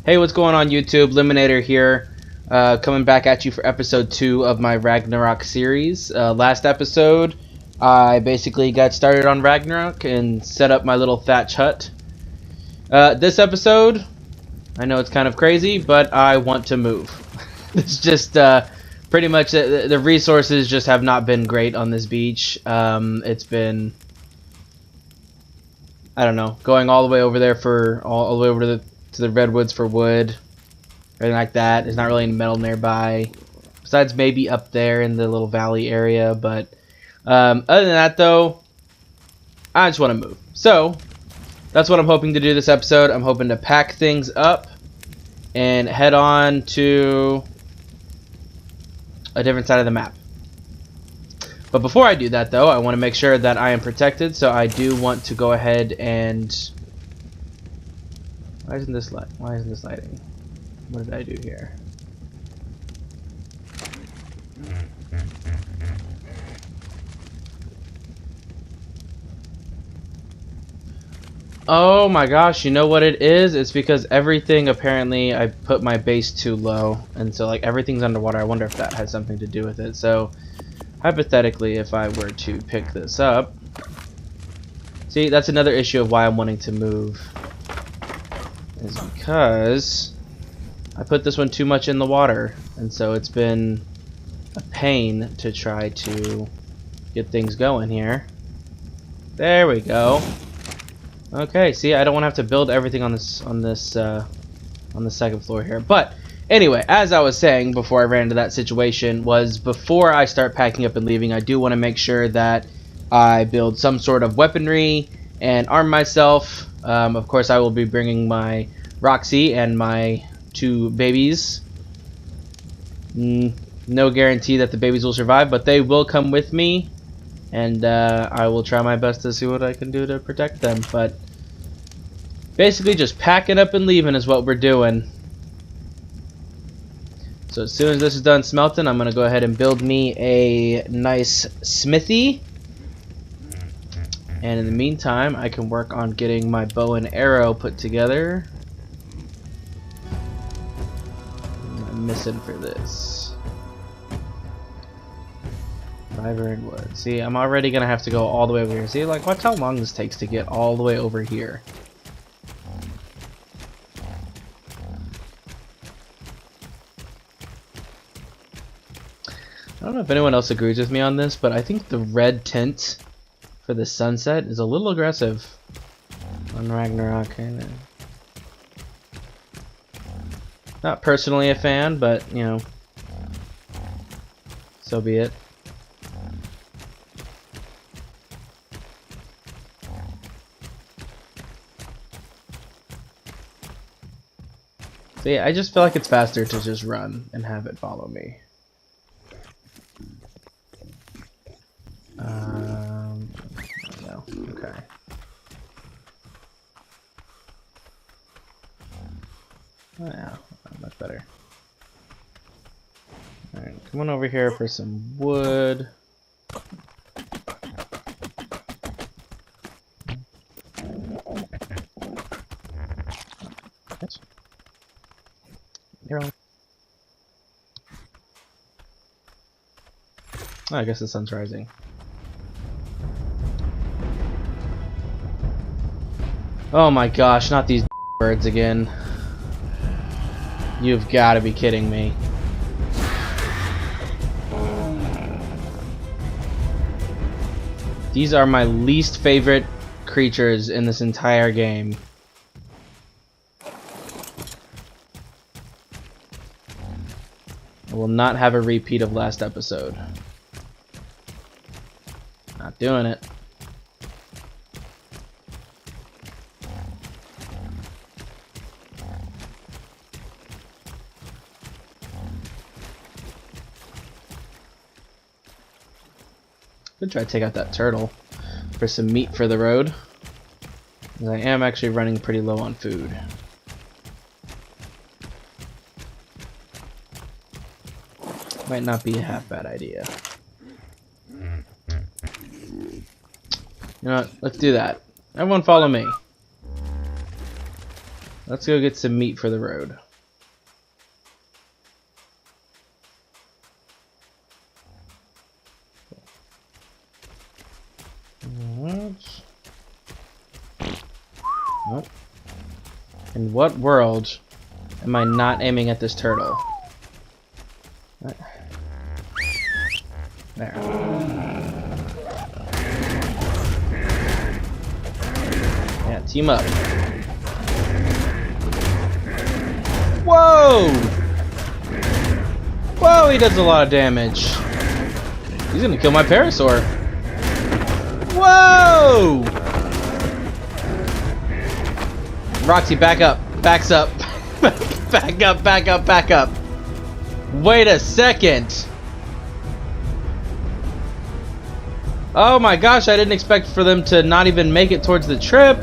Hey, what's going on YouTube? Liminator here, coming back at you for episode 2 of my Ragnarok series. Last episode, I basically got started on Ragnarok and set up my little thatch hut. This episode, I know it's kind of crazy, but I want to move. It's just pretty much the resources just have not been great on this beach. It's been, I don't know, going all the way over there for all the way over to the redwoods for wood, anything like that. There's not really any metal nearby, besides maybe up there in the little valley area. But other than that, though, I just want to move. So that's what I'm hoping to do this episode. I'm hoping to pack things up and head on to a different side of the map. But before I do that, though, I want to make sure that I am protected. So I do want to go ahead and... Why isn't this lighting? What did I do here? Oh my gosh, you know what it is? It's because everything, apparently, I put my base too low. And so, like, everything's underwater. I wonder if that has something to do with it. So, hypothetically, if I were to pick this up... See, that's another issue of why I'm wanting to move. Is because I put this one too much in the water. And so it's been a pain to try to get things going here. There we go. Okay, see, I don't want to have to build everything on the second floor here. But anyway, as I was saying before I ran into that situation, was before I start packing up and leaving, I do want to make sure that I build some sort of weaponry and arm myself. Of course, I will be bringing my Roxy and my 2 babies. No guarantee that the babies will survive, but they will come with me. And I will try my best to see what I can do to protect them. But basically just packing up and leaving is what we're doing. So as soon as this is done smelting, I'm going to go ahead and build me a nice smithy. And in the meantime, I can work on getting my bow and arrow put together. What am I missing for this? Fiber and wood. See, I'm already gonna have to go all the way over here. See, like, watch how long this takes to get all the way over here. I don't know if anyone else agrees with me on this, but I think the red tint for the sunset is a little aggressive on Ragnarok. Not personally a fan, but, you know, so be it. So yeah, I just feel like it's faster to just run and have it follow me. No, okay. Oh yeah, much better. Alright, come on over here for some wood. Oh, I guess the sun's rising. Oh my gosh, not these birds again. You've got to be kidding me. These are my least favorite creatures in this entire game. I will not have a repeat of last episode. Not doing it. Could try to take out that turtle for some meat for the road. I am actually running pretty low on food. Might not be a half bad idea. You know what? Let's do that. Everyone follow me. Let's go get some meat for the road. Nope. In what world am I not aiming at this turtle? There. Yeah, team up. Whoa! Whoa, he does a lot of damage. He's gonna kill my Parasaur. Whoa! Roxy, back up. Backs up. Back up, back up, back up. Wait a second. Oh my gosh, I didn't expect for them to not even make it towards the trip.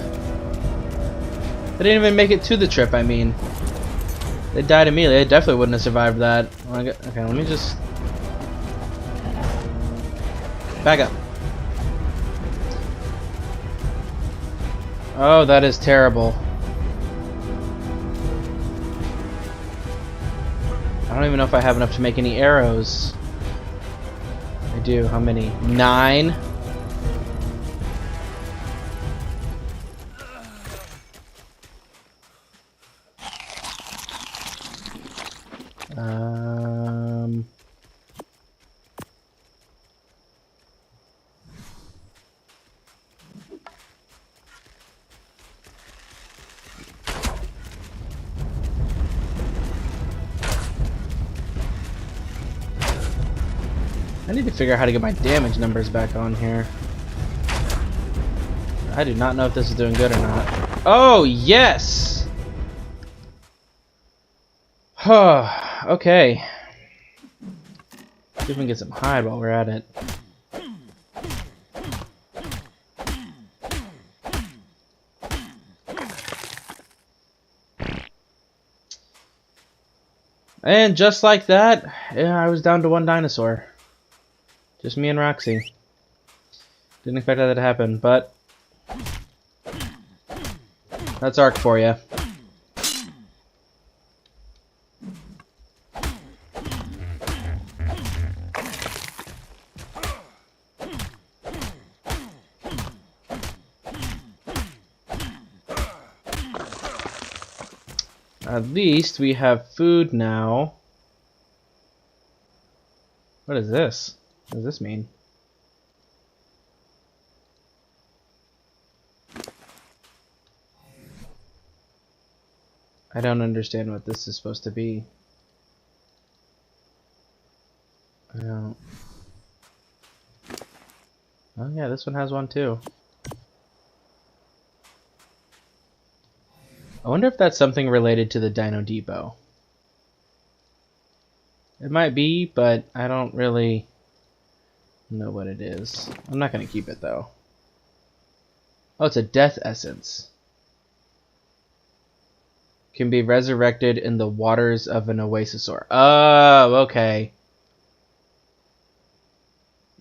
They didn't even make it to the trip, I mean. They died immediately. They definitely wouldn't have survived that. Okay, let me just... back up. Oh, that is terrible. I don't even know if I have enough to make any arrows. I do. How many? 9? I need to figure out how to get my damage numbers back on here. I do not know if this is doing good or not. Oh, yes! Okay. See if we can get some hide while we're at it. And just like that, yeah, I was down to 1 dinosaur. Just me and Roxy. Didn't expect that to happen, but that's Ark for you. At least we have food now. What is this? What does this mean? I don't understand what this is supposed to be. I don't. Oh yeah, this one has one too. I wonder if that's something related to the Dino Depot. It might be, but I don't really know what it is. I'm not gonna keep it though. Oh, it's a death essence. Can be resurrected in the waters of an Oasisaur. Oh, okay.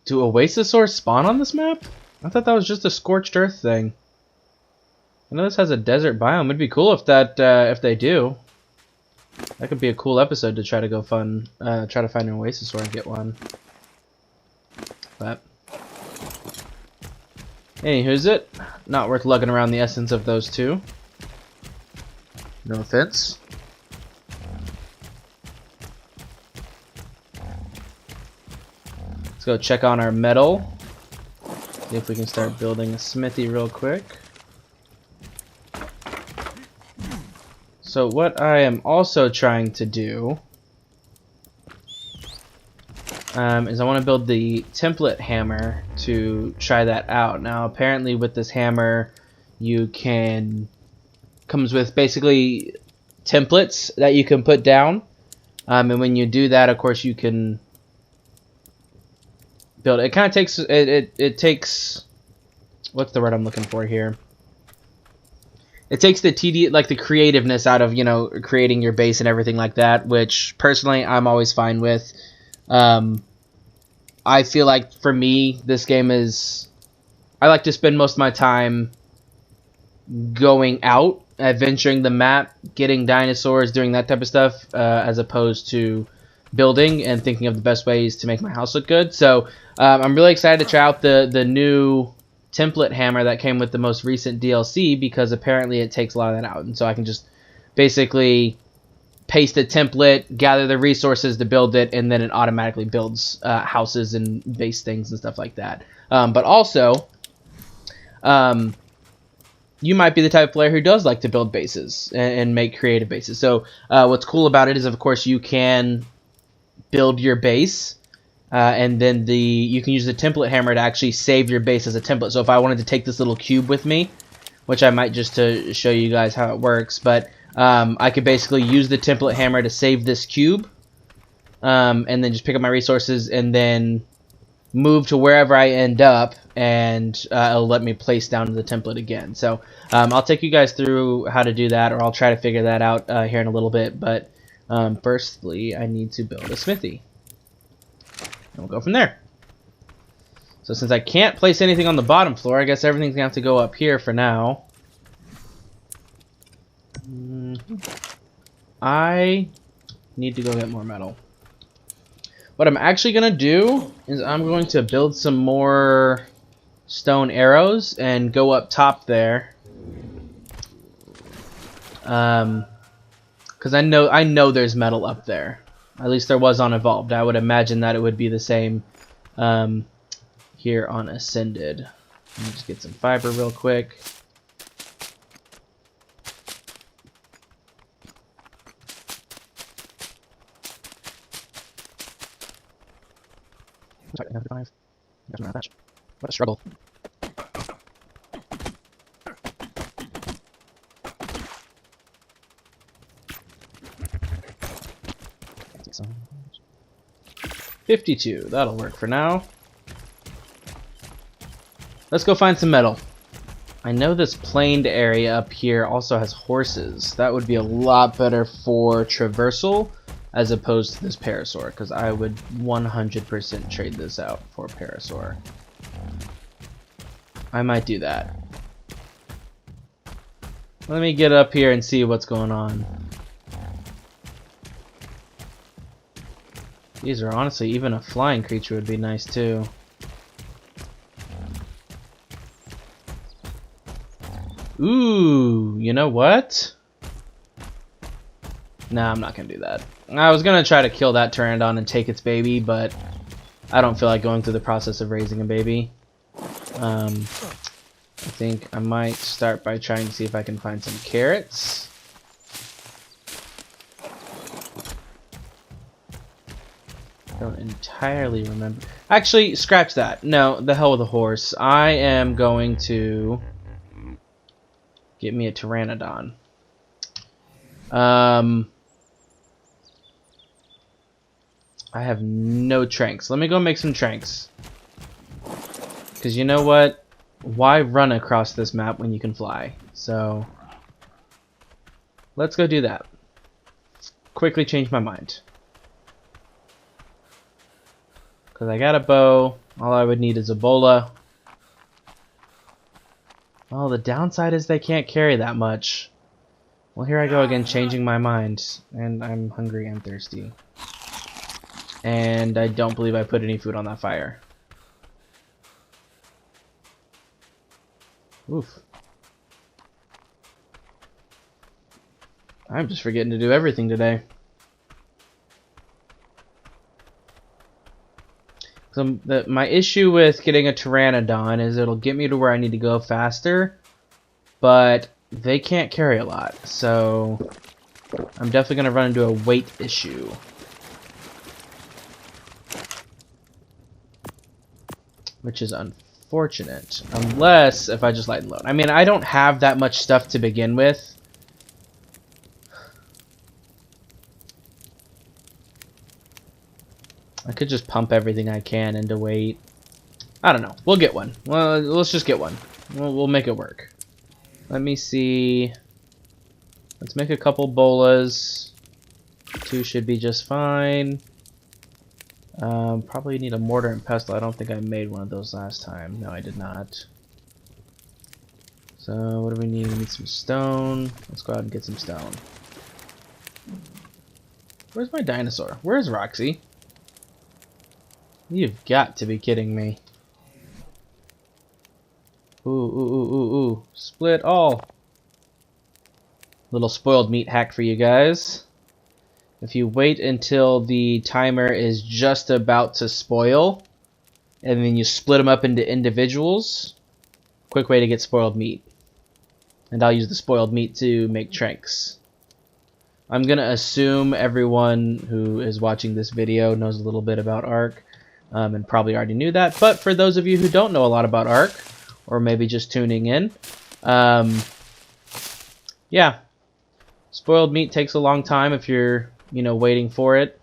Do Oasisaurs spawn on this map? I thought that was just a scorched earth thing. I know this has a desert biome. It'd be cool if that if they do. That could be a cool episode to try to go try to find an Oasisaur and get one. But anywho's it? Not worth lugging around the essence of those two. No offense. Let's go check on our metal. See if we can start building a smithy real quick. So what I am also trying to do is I want to build the template hammer to try that out. Now apparently with this hammer you can comes with basically templates that you can put down, and when you do that, of course, you can build it. It kind of takes it takes, what's the word I'm looking for here? It takes the the creativeness out of, you know, creating your base and everything like that, which personally I'm always fine with. I feel like for me this game is, I like to spend most of my time going out adventuring the map, getting dinosaurs, doing that type of stuff, as opposed to building and thinking of the best ways to make my house look good. So I'm really excited to try out the new template hammer that came with the most recent DLC, because apparently it takes a lot of that out, and so I can just basically paste a template, gather the resources to build it, and then it automatically builds houses and base things and stuff like that. But also, you might be the type of player who does like to build bases and make creative bases. So what's cool about it is, of course, you can build your base, and then you can use the template hammer to actually save your base as a template. So if I wanted to take this little cube with me, which I might, just to show you guys how it works, but I could basically use the template hammer to save this cube, and then just pick up my resources and then move to wherever I end up, and it'll let me place down the template again. So I'll take you guys through how to do that, or I'll try to figure that out here in a little bit. But firstly, I need to build a smithy, and we'll go from there. So since I can't place anything on the bottom floor, I guess everything's gonna have to go up here for now. I need to go get more metal. What I'm actually gonna do is I'm going to build some more stone arrows and go up top there. Because I know there's metal up there. At least there was on Evolved. I would imagine that it would be the same here on Ascended. Let me just get some fiber real quick. Sorry, I have 5. What a struggle. $52. That'll work for now. Let's go find some metal. I know this planed area up here also has horses. That would be a lot better for traversal as opposed to this parasaur, because I would 100% trade this out for parasaur. I might do that. Let me get up here and see what's going on. These are honestly, even a flying creature would be nice too. Ooh, you know what? Nah, I'm not gonna do that. I was gonna try to kill that Pteranodon and take its baby, but I don't feel like going through the process of raising a baby. I think I might start by trying to see if I can find some carrots. I don't entirely remember. Actually, scratch that. No, the hell with a horse. I am going to get me a Pteranodon. I have no tranks. Let me go make some tranks. Because you know what? Why run across this map when you can fly? So let's go do that. Quickly change my mind. Because I got a bow. All I would need is a bola. Oh, the downside is they can't carry that much. Well, here I go again, changing my mind. And I'm hungry and thirsty. And I don't believe I put any food on that fire. Oof. I'm just forgetting to do everything today. So my issue with getting a Pteranodon is it'll get me to where I need to go faster, but they can't carry a lot, so I'm definitely going to run into a weight issue. Which is unfortunate, unless if I just light and load. I mean, I don't have that much stuff to begin with. I could just pump everything I can into weight. I don't know. We'll get one. Well, let's just get one. We'll make it work. Let me see. Let's make a couple bolas. 2 should be just fine. Probably need a mortar and pestle. I don't think I made one of those last time. No, I did not. So what do we need? We need some stone. Let's go out and get some stone. Where's my dinosaur? Where's Roxy? You've got to be kidding me. Ooh, ooh, ooh, ooh, ooh. Split all. Little spoiled meat hack for you guys. If you wait until the timer is just about to spoil, and then you split them up into individuals, quick way to get spoiled meat. And I'll use the spoiled meat to make tranks. I'm gonna assume everyone who is watching this video knows a little bit about Ark, and probably already knew that. But for those of you who don't know a lot about Ark, or maybe just tuning in, yeah, spoiled meat takes a long time if you're, waiting for it,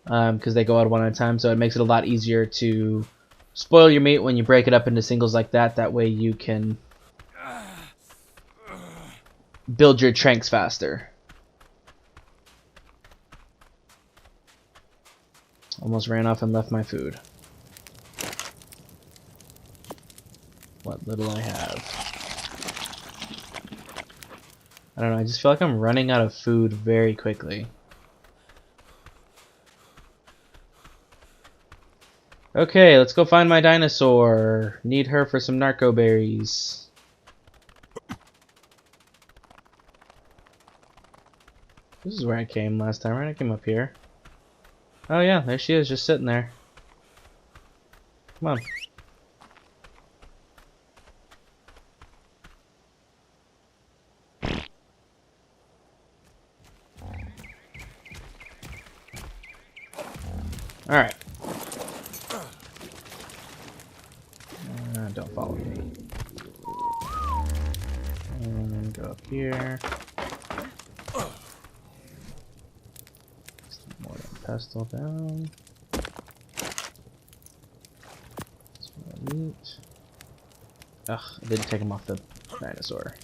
because they go out one at a time. So it makes it a lot easier to spoil your meat when you break it up into singles like that. That way you can build your tranks faster. Almost ran off and left my food. What little I have. I don't know, I just feel like I'm running out of food very quickly. Okay, let's go find my dinosaur. Need her for some narco berries. This is where I came last time, right? I came up here. Oh yeah, there she is, just sitting there. Come on. Alright. Don't follow me. And then go up here. More pestle down. Some more meat. Ugh, I didn't take him off the dinosaur.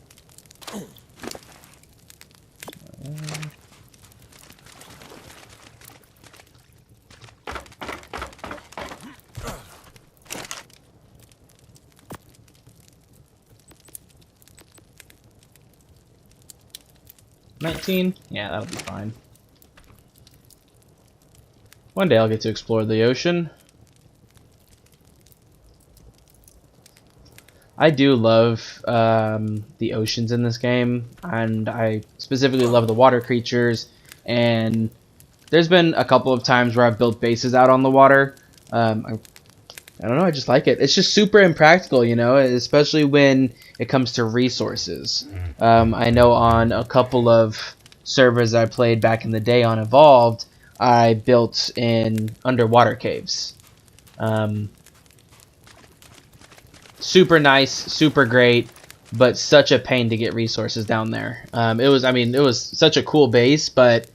$19? Yeah, that'll be fine. One day I'll get to explore the ocean. I do love the oceans in this game, and I specifically love the water creatures, and there's been a couple of times where I've built bases out on the water. I don't know, I just like it. It's just super impractical, especially when it comes to resources. I know on a couple of servers I played back in the day on Evolved, I built in underwater caves. Super nice, super great, but such a pain to get resources down there. It was such a cool base, but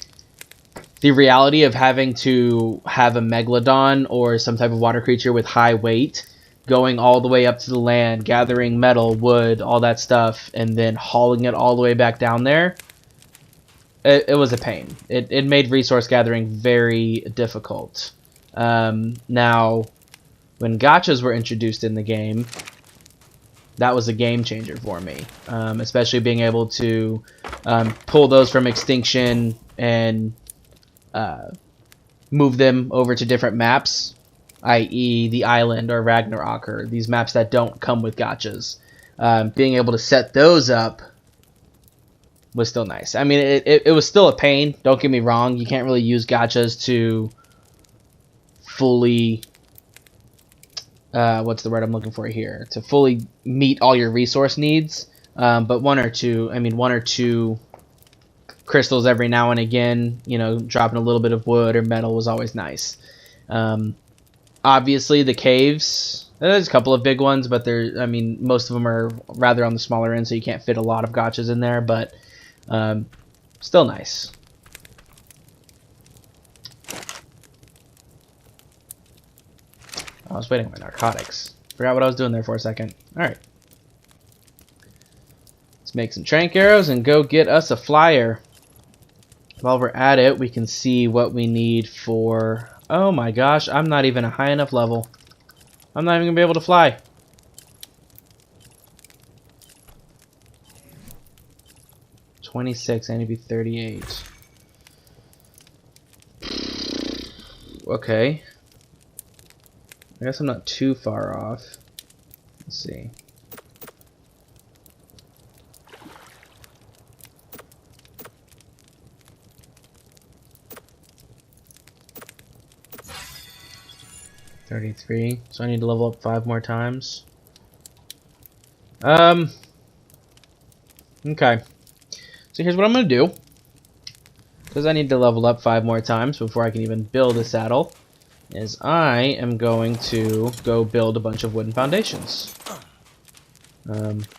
the reality of having to have a megalodon or some type of water creature with high weight going all the way up to the land, gathering metal, wood, all that stuff, and then hauling it all the way back down there, it was a pain. It made resource gathering very difficult. Now, when gachas were introduced in the game, that was a game changer for me, especially being able to pull those from extinction and move them over to different maps, i.e. the island or Ragnarok, or these maps that don't come with gachas. Being able to set those up was still nice. I mean, it was still a pain, don't get me wrong. You can't really use gachas to fully what's the word I'm looking for here, to fully meet all your resource needs, but one or two crystals every now and again, dropping a little bit of wood or metal was always nice. Obviously the caves, there's a couple of big ones, but most of them are rather on the smaller end, so you can't fit a lot of gachas in there, but still nice. I was waiting on my narcotics. Forgot what I was doing there for a second. Alright. Let's make some trank arrows and go get us a flyer. While we're at it, we can see what we need for... Oh my gosh, I'm not even a high enough level. I'm not even going to be able to fly. 26. I need to be 38. Okay. I guess I'm not too far off. Let's see. $33. So I need to level up 5 more times. Okay. So here's what I'm gonna do. Because I need to level up 5 more times before I can even build a saddle. Is I am going to go build a bunch of wooden foundations.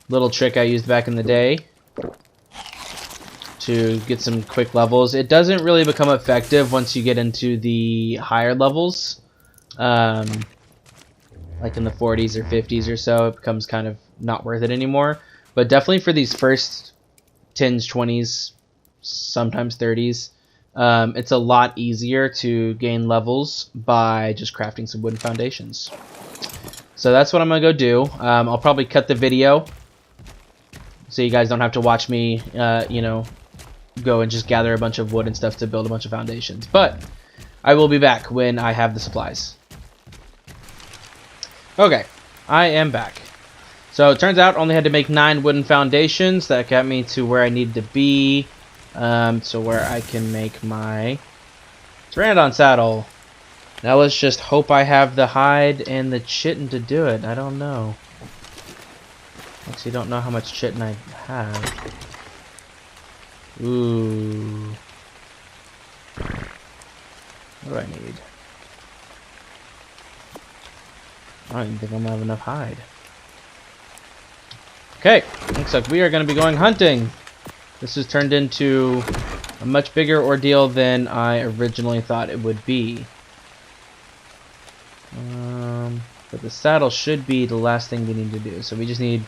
Little trick I used back in the day to get some quick levels. It doesn't really become effective once you get into the higher levels. Like in the 40s or 50s or so, it becomes kind of not worth it anymore. But definitely for these first 10s, 20s, sometimes 30s, it's a lot easier to gain levels by just crafting some wooden foundations. So that's what I'm gonna go do. I'll probably cut the video so you guys don't have to watch me, you know, go and just gather a bunch of wood and stuff to build a bunch of foundations. But I will be back when I have the supplies. Okay, I am back. So it turns out I only had to make 9 wooden foundations. That got me to where I needed to be. So where I can make my Pteranodon saddle. Now let's just hope I have the hide and the chitin to do it. I don't know. Actually, don't know how much chitin I have. Ooh. What do I need? I don't even think I'm gonna have enough hide. Okay, looks like we are going to be going hunting. This has turned into a much bigger ordeal than I originally thought it would be. But the saddle should be the last thing we need to do. So we just need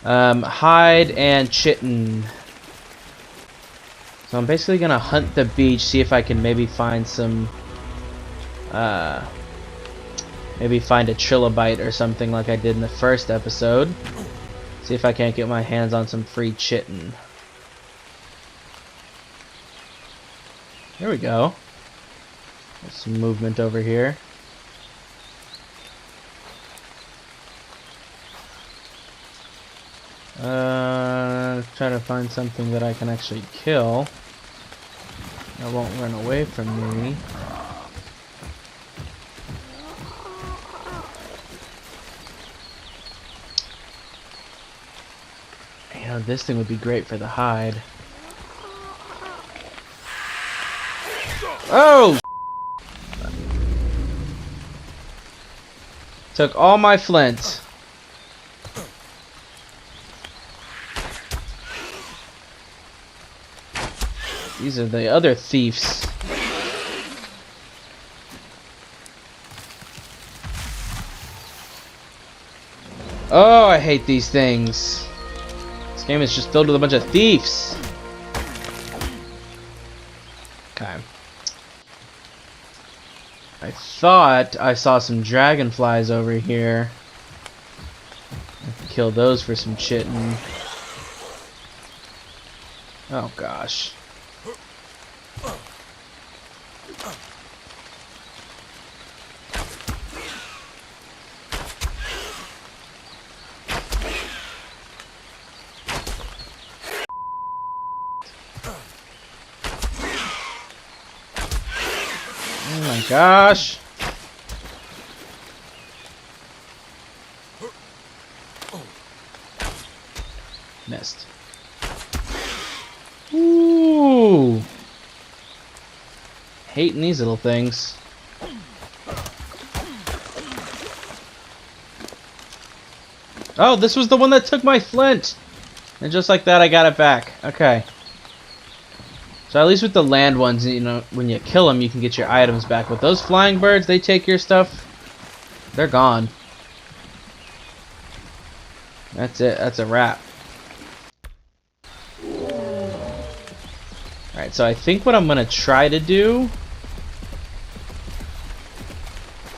hide and chitin. So I'm basically going to hunt the beach, see if I can maybe find some... maybe find a trilobite or something like I did in the first episode. See if I can't get my hands on some free chitin. There we go. There's some movement over here. Try to find something that I can actually kill. That won't run away from me. You know, this thing would be great for the hide. Oh! Took all my flint. These are the other thieves. Oh, I hate these things. This game is just filled with a bunch of thieves. Okay. I thought I saw some dragonflies over here. I could kill those for some chitin. Oh gosh. Oh my gosh. Missed. Ooh. Hating these little things. Oh, this was the one that took my flint. And just like that, I got it back. Okay. So at least with the land ones, you know, when you kill them, you can get your items back. With those flying birds, they take your stuff. They're gone. That's it. That's a wrap. Alright, so I think what I'm going to try to do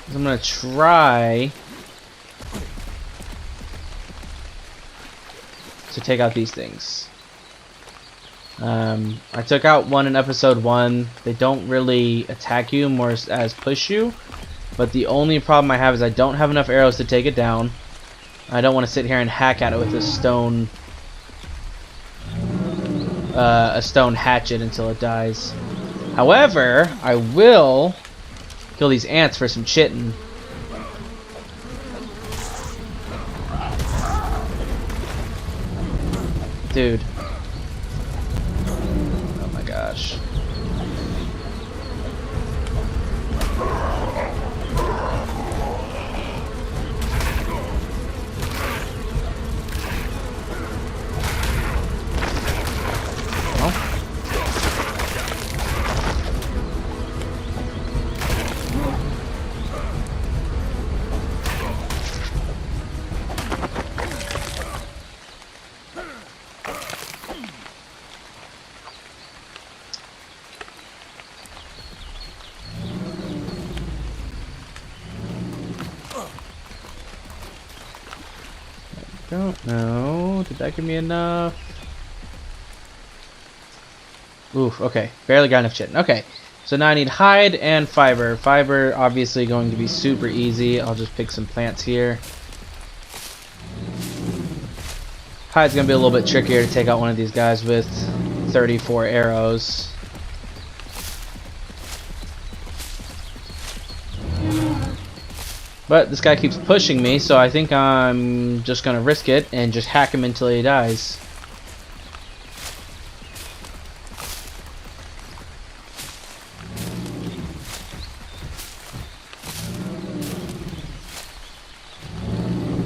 is I'm going to try to take out these things. I took out one in episode 1. They don't really attack you, more as push you. But the only problem I have is I don't have enough arrows to take it down. I don't want to sit here and hack at it with a stone hatchet until it dies. However, I will kill these ants for some chittin. Dude. Oh my gosh. Don't know. Did that give me enough? Oof, okay. Barely got enough chitin. Okay. So now I need hide and fiber. Fiber obviously going to be super easy. I'll just pick some plants here. Hide's going to be a little bit trickier to take out one of these guys with 34 arrows. But this guy keeps pushing me, so I think I'm just going to risk it and just hack him until he dies.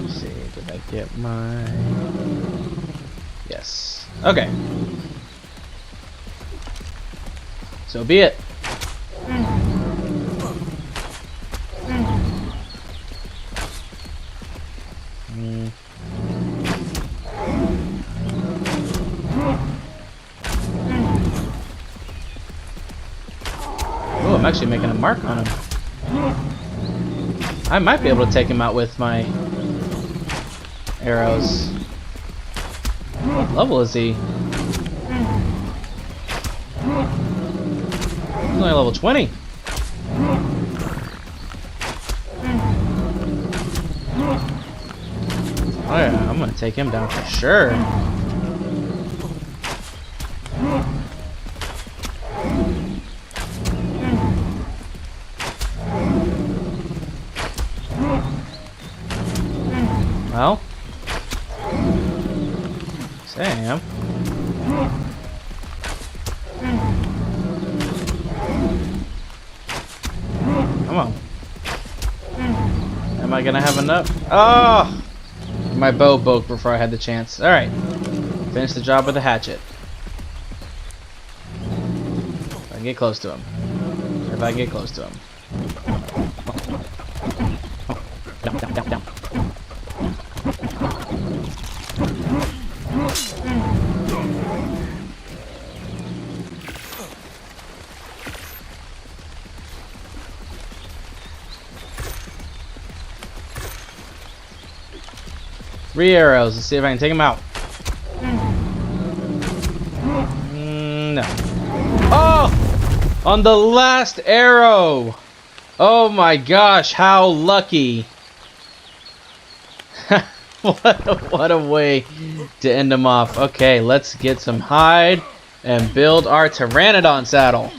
Let's see, did I get my... Yes. Okay. So be it. Oh, I'm actually making a mark on him. I might be able to take him out with my arrows. What level is he? He's only level 20. Oh yeah, I'm gonna take him down for sure. Well, Sam. Come on. Am I gonna have enough? Oh! My bow broke before I had the chance. Alright. Finish the job with a hatchet. If I can get close to him. If I can get close to him. Down. Three arrows. Let's see if I can take him out. No. Oh! On the last arrow! Oh my gosh, how lucky. What a way to end him off. Okay, let's get some hide and build our Pteranodon saddle.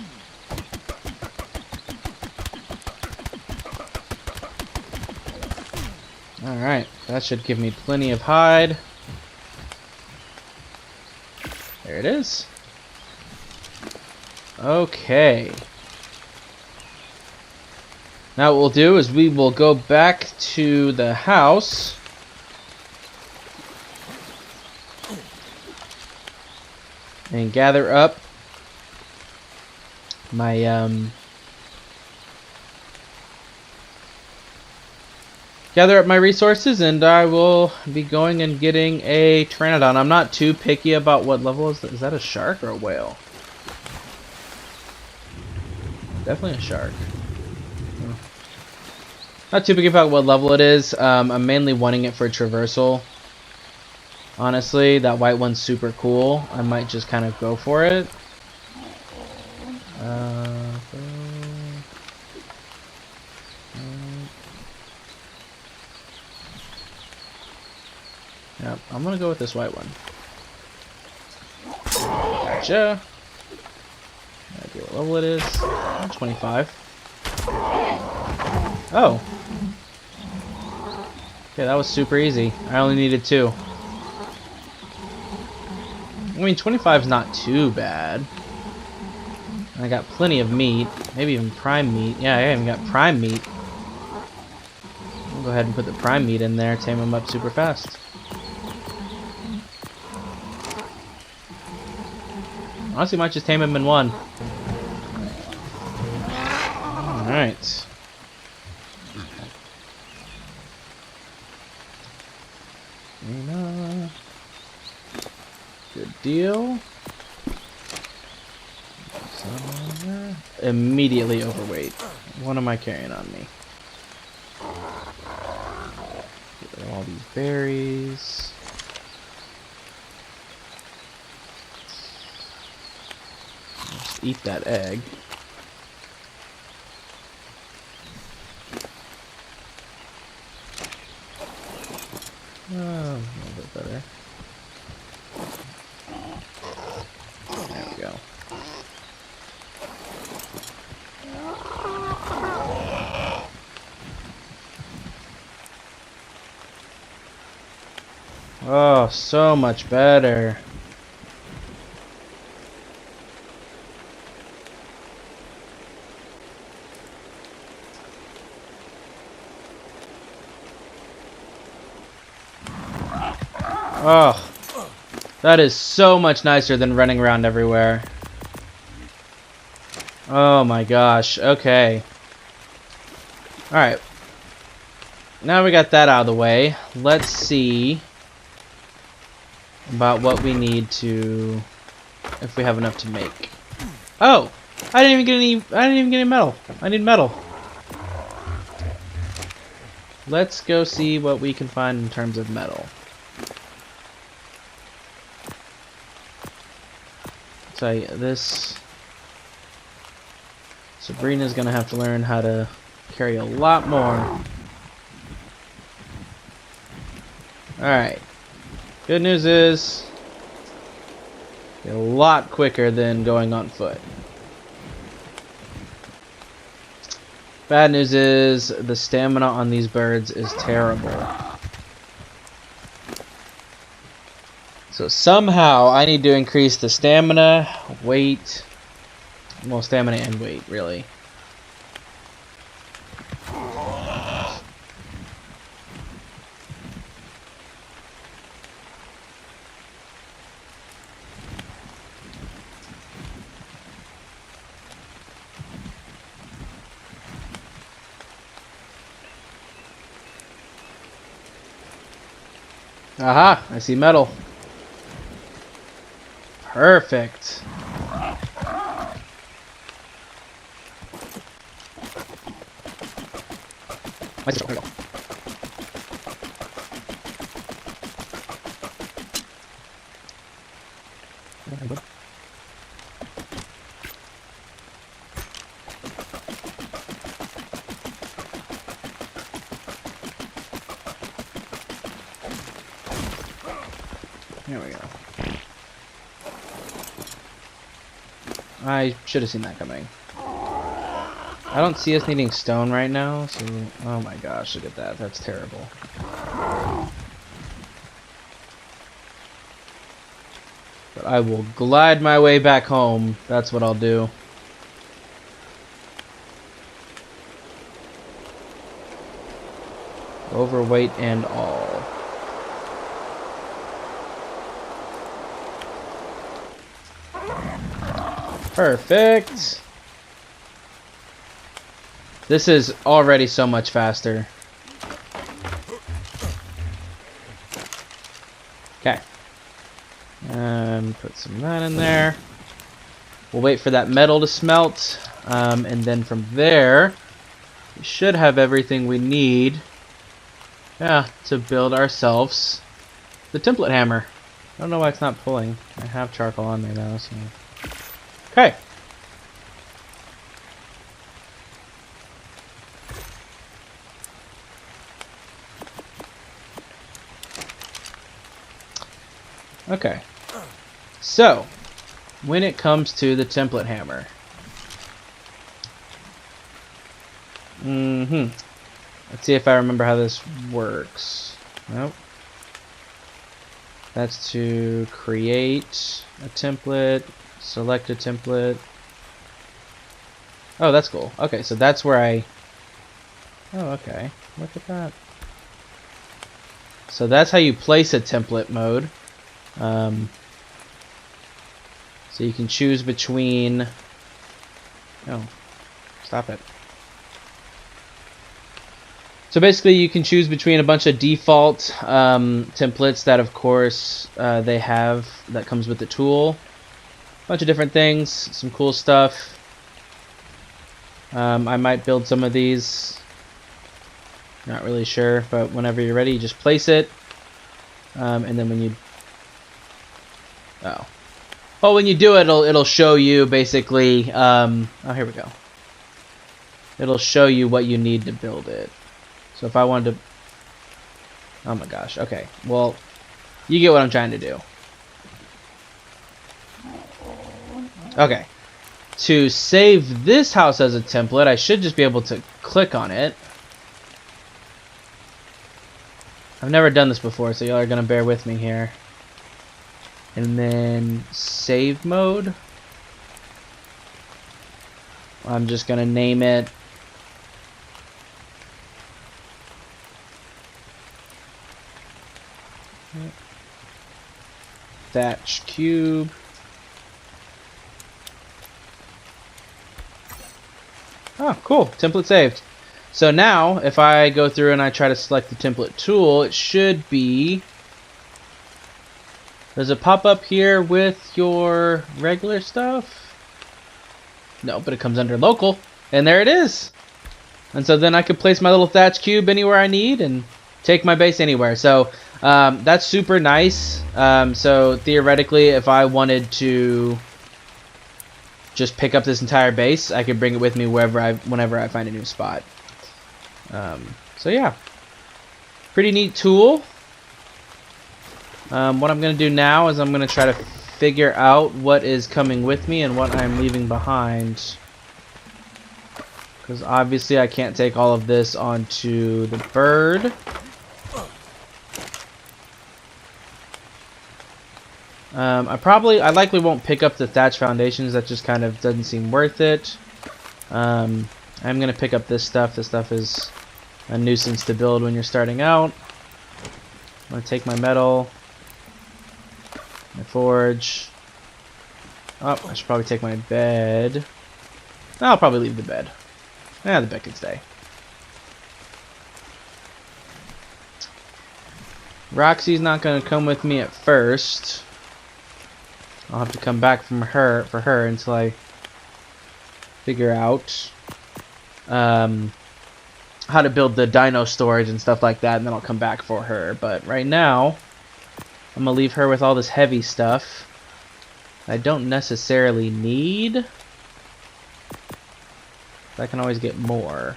Alright, that should give me plenty of hide. There it is. Okay. Now what we'll do is we will go back to the house. And gather up my resources, and I will be going and getting a Pteranodon. I'm not too picky about what level is that. Is that a shark or a whale? Definitely a shark. Not too picky about what level it is. I'm mainly wanting it for traversal. Honestly, that white one's super cool. I might just kind of go for it. Yep, I'm gonna go with this white one. Gotcha. Idea what level it is. 25. Oh. Okay, that was super easy. I only needed 2. I mean, 25 is not too bad. I got plenty of meat. Maybe even prime meat. Yeah, I even got prime meat. I'll go ahead and put the prime meat in there, tame them up super fast. Honestly, might just tame him in one. Alright. Good deal. Immediately overweight. What am I carrying on me? Get rid of all these berries. Just eat that egg. A little bit better. There we go. Oh, so much better. Oh, that is so much nicer than running around everywhere. Oh my gosh, okay. Alright. Now we got that out of the way. Let's see about what we need to, if we have enough to make. Oh! I didn't even get any metal. I need metal. Let's go see what we can find in terms of metal. So this Sabrina's gonna have to learn how to carry a lot more. Alright. Good news is a lot quicker than going on foot. Bad news is the stamina on these birds is terrible. So somehow I need to increase the stamina, weight, well, stamina and weight, really. Aha, I see metal. Perfect. Here we go. I should have seen that coming. I don't see us needing stone right now, so... Oh my gosh, look at that. That's terrible. But I will glide my way back home. That's what I'll do. Overweight and all. Perfect. This is already so much faster. Okay. Put some of that in there. We'll wait for that metal to smelt. And then from there, we should have everything we need. Yeah, to build ourselves the template hammer. I don't know why it's not pulling. I have charcoal on there now, so... Okay. Okay. So, when it comes to the template hammer... Let's see if I remember how this works. Nope. That's to create a template, select a template. Oh, that's cool. Okay, so that's where I... Oh, okay. Look at that. So that's how you place a template mode. So you can choose between... Oh, stop it. So basically you can choose between a bunch of default templates that of course they have that comes with the tool. A bunch of different things, some cool stuff. I might build some of these. Not really sure, but whenever you're ready you just place it. And then when you... Oh. Well, when you do it, it'll show you basically... oh, here we go. It'll show you what you need to build it. So if I wanted to... Oh my gosh, okay. Well, you get what I'm trying to do. Okay. To save this house as a template, I should just be able to click on it. I've never done this before, so y'all are going to bear with me here. And then save mode. I'm just going to name it Thatch Cube. Oh, cool. Template saved. So now, if I go through and I try to select the template tool, it should be... Does it pop up here with your regular stuff? No, but it comes under local. And there it is. And so then I could place my little thatch cube anywhere I need and take my base anywhere. So that's super nice. So theoretically, if I wanted to just pick up this entire base, I could bring it with me whenever I find a new spot. So yeah, pretty neat tool. What I'm going to do now is I'm going to try to figure out what is coming with me and what I'm leaving behind. Because obviously I can't take all of this onto the bird. I likely won't pick up the thatch foundations. That just kind of doesn't seem worth it. I'm going to pick up this stuff. This stuff is a nuisance to build when you're starting out. I'm going to take my metal, my forge. Oh, I should probably take my bed. I'll probably leave the bed. Yeah, the bed can stay. Roxy's not going to come with me at first. I'll have to come back for her until I figure out how to build the dino storage and stuff like that, and then I'll come back for her. But right now, I'm going to leave her with all this heavy stuff I don't necessarily need. I can always get more.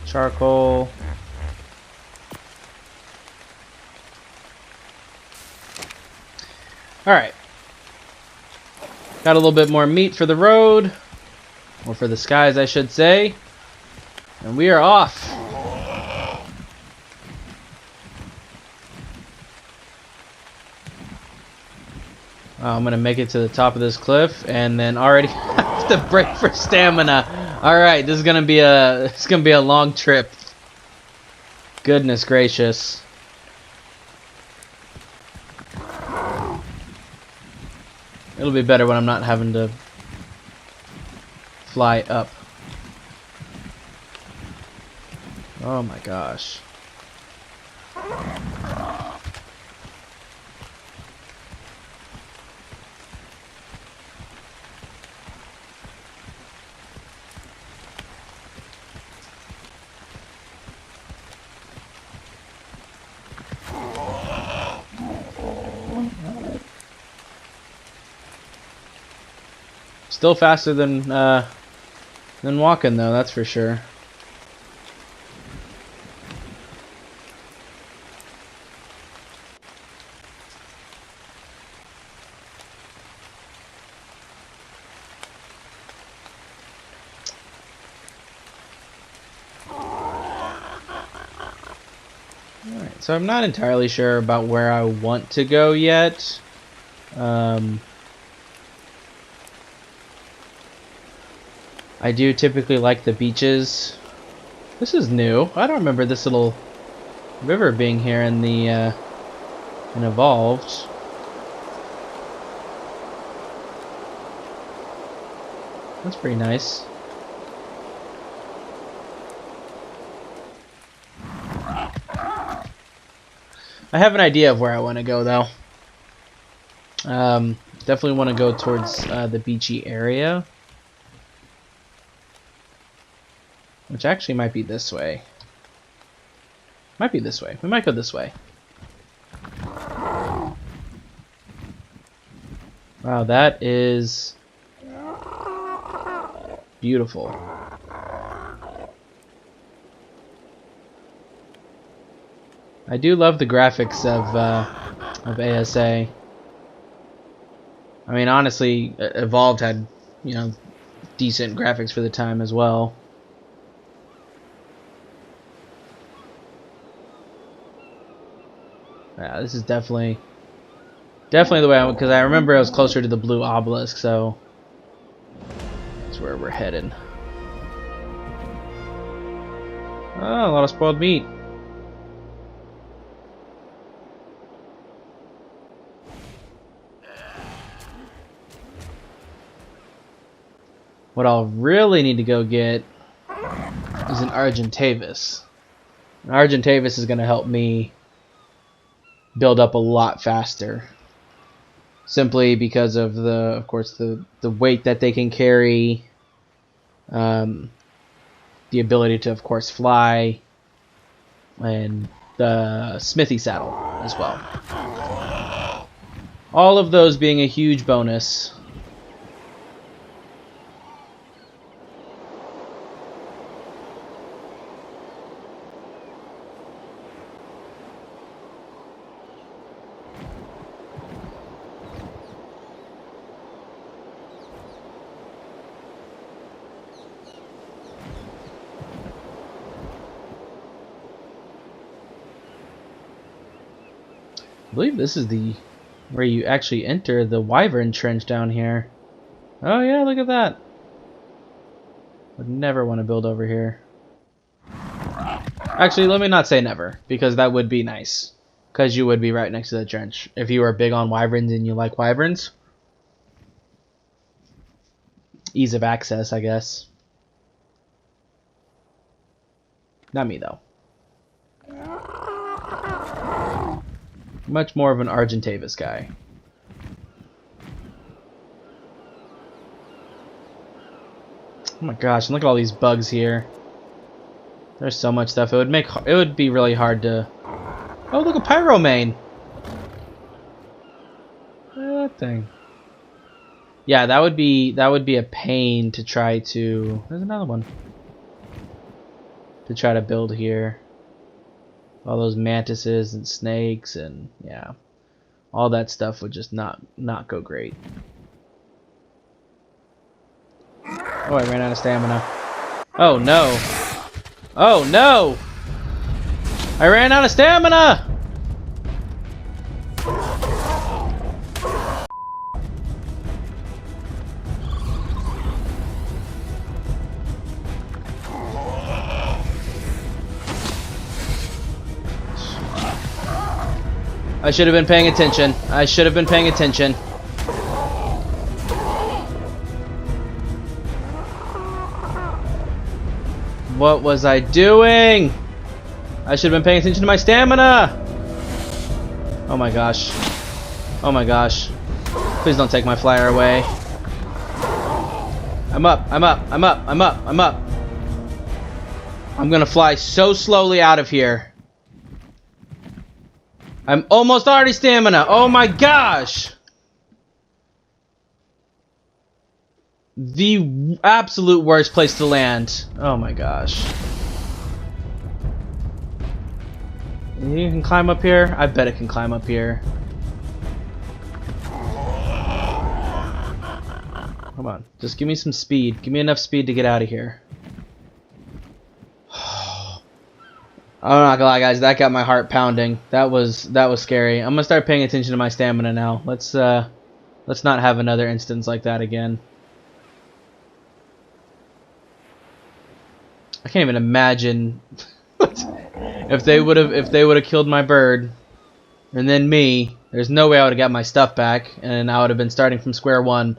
Charcoal. Alright. Got a little bit more meat for the road. Or for the skies, I should say. And we are off. I'm going to make it to the top of this cliff and then already have to break for stamina. Alright, this is going to be a long trip. Goodness gracious. It'll be better when I'm not having to fly up. Oh my gosh. Still faster than walking though, that's for sure. Alright, so I'm not entirely sure about where I want to go yet. I do typically like the beaches. This is new. I don't remember this little river being here in the in Evolved. That's pretty nice. I have an idea of where I want to go though. Definitely want to go towards the beachy area. Which actually might be this way. Might be this way. We might go this way. Wow, that is beautiful. I do love the graphics of ASA. I mean, honestly, Evolved had, you know, decent graphics for the time as well. Yeah, this is definitely the way I went, because I remember I was closer to the blue obelisk, so that's where we're headed. Oh, a lot of spoiled meat. What I'll really need to go get is an Argentavis. An Argentavis is going to help me build up a lot faster. Simply because of of course, the weight that they can carry, the ability to, of course, fly, and the smithy saddle as well. All of those being a huge bonus. I believe this is where you actually enter the Wyvern Trench down here. Oh yeah, look at that. Would never want to build over here. Actually, let me not say never, because that would be nice. Because you would be right next to the trench. If you are big on wyverns and you like wyverns. Ease of access, I guess. Not me, though. Much more of an Argentavis guy. Oh my gosh, and look at all these bugs here. There's so much stuff. It would be really hard to... Oh, look, a Pyromane! Look at that thing. Yeah, that would be a pain to try to... There's another one. To try to build here. All those mantises and snakes and yeah. All that stuff would just not go great. Oh, I ran out of stamina. Oh no. Oh no! I ran out of stamina! I should have been paying attention. I should have been paying attention. What was I doing? I should have been paying attention to my stamina. Oh my gosh. Oh my gosh. Please don't take my flyer away. I'm up. I'm up. I'm up. I'm up. I'm up. I'm gonna fly so slowly out of here. I'm almost already stamina. Oh my gosh. The absolute worst place to land. Oh my gosh. You can climb up here? I bet it can climb up here. Come on, just give me some speed. Give me enough speed to get out of here. I'm not gonna lie, guys. That got my heart pounding. That was scary. I'm gonna start paying attention to my stamina now. Let's not have another instance like that again. I can't even imagine if they would have killed my bird and then me. There's no way I would have got my stuff back, and I would have been starting from square one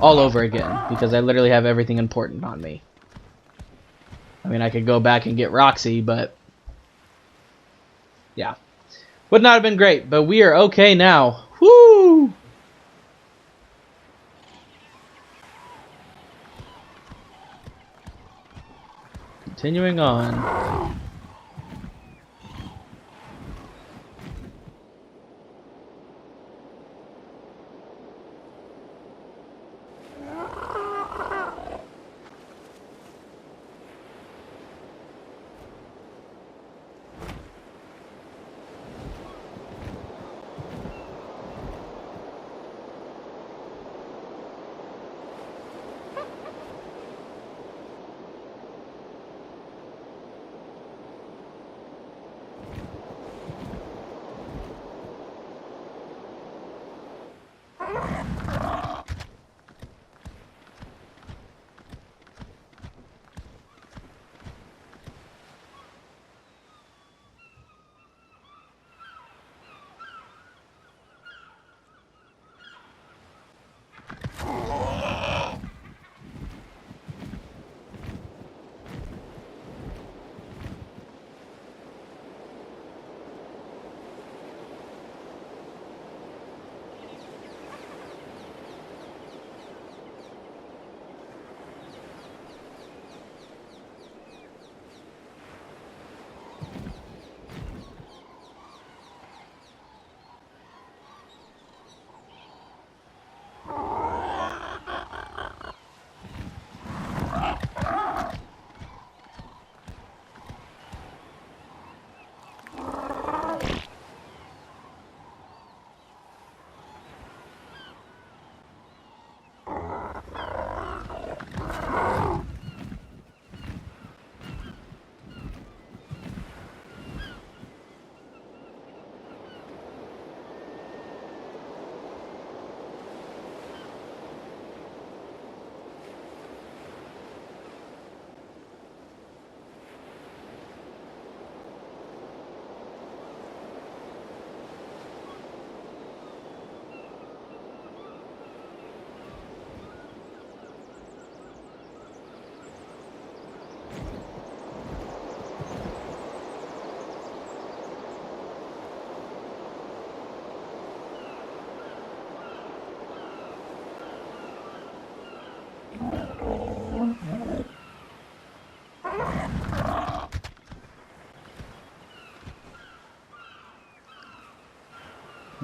all over again because I literally have everything important on me. I mean, I could go back and get Roxy, but yeah, would not have been great. But we are okay now. Woo! Continuing on.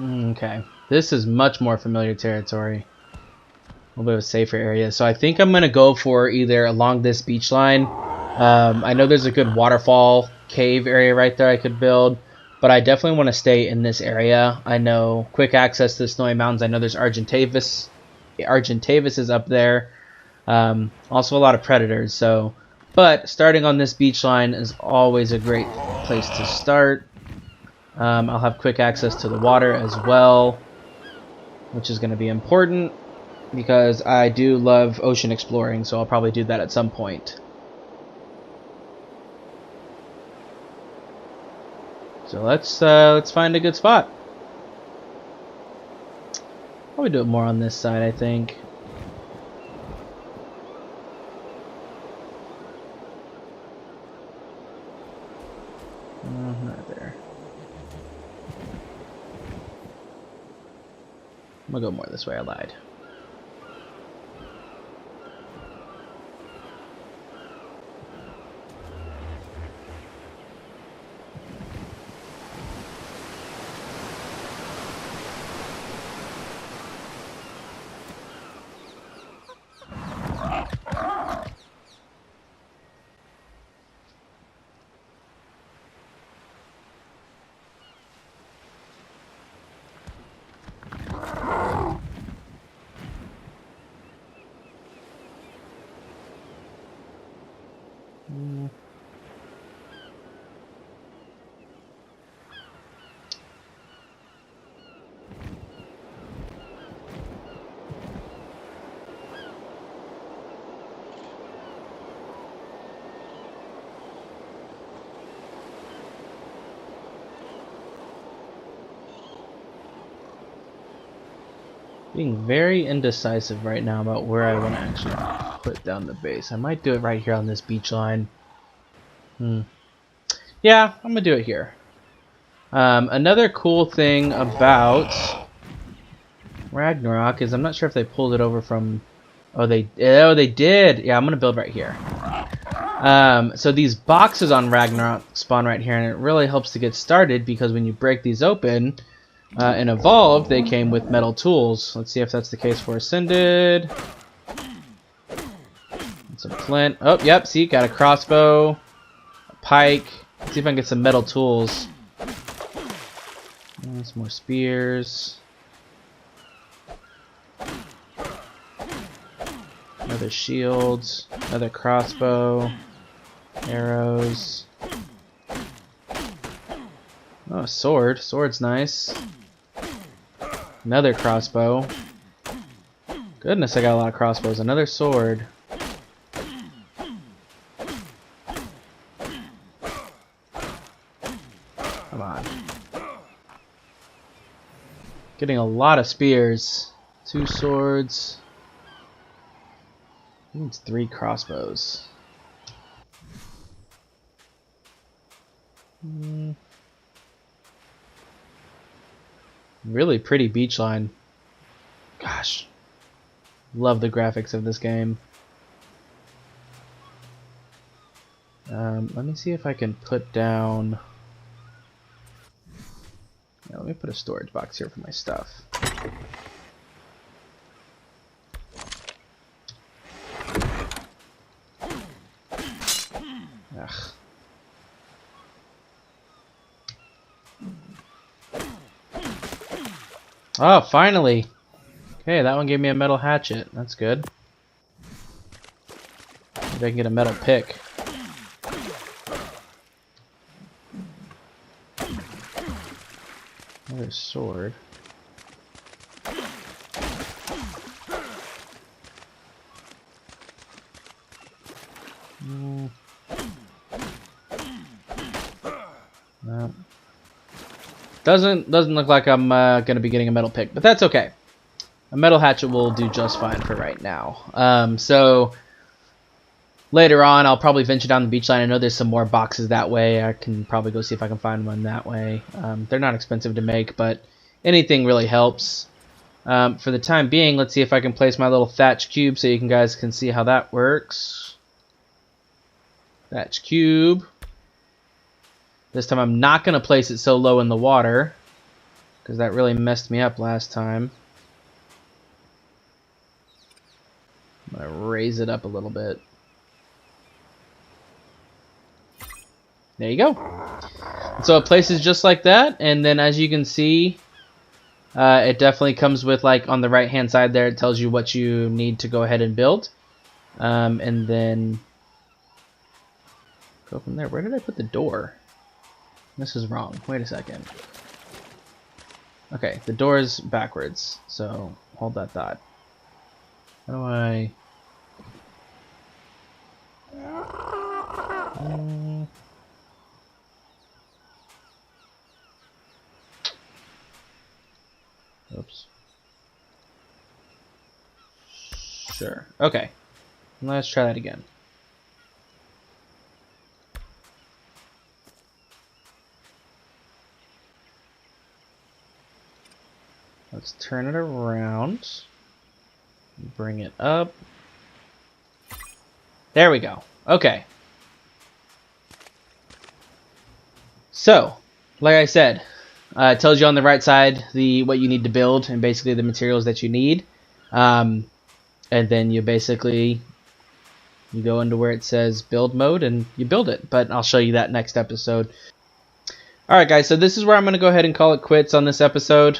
Okay, this is much more familiar territory. A little bit of a safer area. So I think I'm going to go for either along this beach line. I know there's a good waterfall cave area right there I could build, but I definitely want to stay in this area. I know quick access to the Snowy Mountains. I know there's Argentavis. Argentavis is up there. Also a lot of predators. So, but starting on this beach line is always a great place to start. I'll have quick access to the water as well, which is going to be important because I do love ocean exploring, so I'll probably do that at some point. So let's find a good spot. Probably do it more on this side, I think. Not there. I'm gonna go more this way, I lied. Being very indecisive right now about where I want to actually put down the base. I might do it right here on this beach line. Yeah, I'm gonna do it here. Another cool thing about Ragnarok is I'm not sure if they pulled it over from. Oh, they did. Yeah, I'm gonna build right here. So these boxes on Ragnarok spawn right here, and it really helps to get started because when you break these open. In Evolved, they came with metal tools. Let's see if that's the case for Ascended. Some flint. Oh, yep, see, got a crossbow, a pike. Let's see if I can get some metal tools. Some more spears. Another shield. Another crossbow. Arrows. Oh, a sword. Sword's nice. Another crossbow. Goodness, I got a lot of crossbows. Another sword. Come on. Getting a lot of spears. 2 swords. He needs 3 crossbows. Really pretty beach line. Gosh. Love the graphics of this game. Let me see if I can put down... Yeah, let me put a storage box here for my stuff. Ugh. Oh, finally! Okay, that one gave me a metal hatchet. That's good. Maybe I can get a metal pick. Another sword. No. Doesn't look like I'm gonna be getting a metal pick, but that's okay. A metal hatchet will do just fine for right now. So later on, I'll probably venture down the beach line. I know there's some more boxes that way. I can probably go see if I can find one that way. They're not expensive to make, but anything really helps. For the time being, let's see if I can place my little thatch cube so you guys can see how that works. Thatch cube. This time I'm not going to place it so low in the water, because that really messed me up last time. I'm going to raise it up a little bit. There you go. So it places just like that, and then as you can see, it definitely comes with, like, on the right hand side there, it tells you what you need to go ahead and build. And then go from there. Where did I put the door? This is wrong. Wait a second. Okay, the door is backwards, so hold that thought. How do I... Oops. Sure. Okay. Let's try that again. Let's turn it around. Bring it up. There we go. Okay. So, like I said, it tells you on the right side what you need to build and basically the materials that you need. And then you basically go into where it says build mode and you build it. But I'll show you that next episode. Alright guys, so this is where I'm going to go ahead and call it quits on this episode.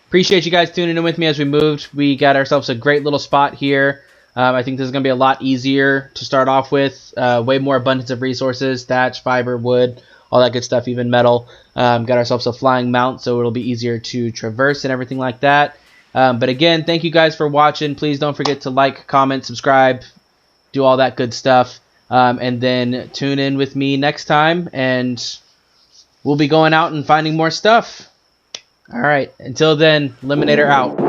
Appreciate you guys tuning in with me as we moved. We got ourselves a great little spot here. I think this is going to be a lot easier to start off with. Way more abundance of resources, thatch, fiber, wood, all that good stuff, even metal. Got ourselves a flying mount, so it'll be easier to traverse and everything like that. But again, thank you guys for watching. Please don't forget to like, comment, subscribe, do all that good stuff. And then tune in with me next time, and we'll be going out and finding more stuff. Alright, until then, Eliminator out.